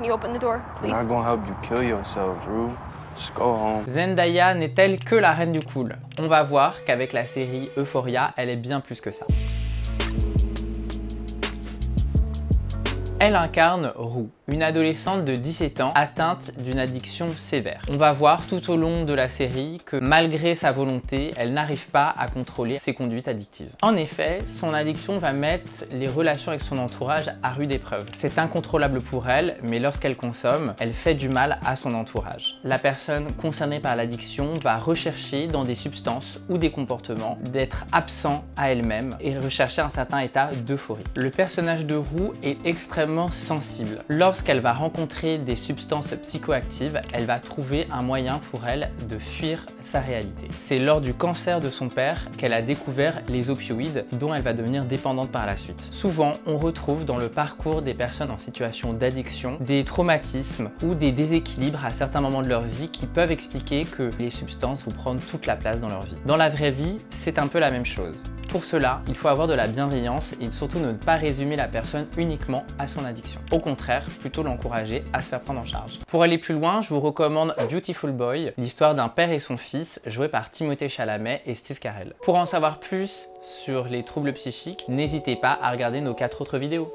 Can you open the door, please? I'm not gonna help you kill yourself, Rue. Just go home. Zendaya n'est-elle que la reine du cool? On va voir qu'avec la série Euphoria, elle est bien plus que ça. Elle incarne Rue, une adolescente de 17 ans atteinte d'une addiction sévère. On va voir tout au long de la série que malgré sa volonté, elle n'arrive pas à contrôler ses conduites addictives. En effet, son addiction va mettre les relations avec son entourage à rude épreuve. C'est incontrôlable pour elle, mais lorsqu'elle consomme, elle fait du mal à son entourage. La personne concernée par l'addiction va rechercher dans des substances ou des comportements d'être absent à elle-même et rechercher un certain état d'euphorie. Le personnage de Rue est extrêmement sensible. Lorsqu'elle va rencontrer des substances psychoactives, elle va trouver un moyen pour elle de fuir sa réalité. C'est lors du cancer de son père qu'elle a découvert les opioïdes dont elle va devenir dépendante par la suite. Souvent, on retrouve dans le parcours des personnes en situation d'addiction des traumatismes ou des déséquilibres à certains moments de leur vie qui peuvent expliquer que les substances vont prendre toute la place dans leur vie. Dans la vraie vie, c'est un peu la même chose. Pour cela, il faut avoir de la bienveillance et surtout ne pas résumer la personne uniquement à son addiction. Au contraire, plutôt l'encourager à se faire prendre en charge. Pour aller plus loin, je vous recommande Beautiful Boy, l'histoire d'un père et son fils, joué par Timothée Chalamet et Steve Carell. Pour en savoir plus sur les troubles psychiques, n'hésitez pas à regarder nos 4 autres vidéos.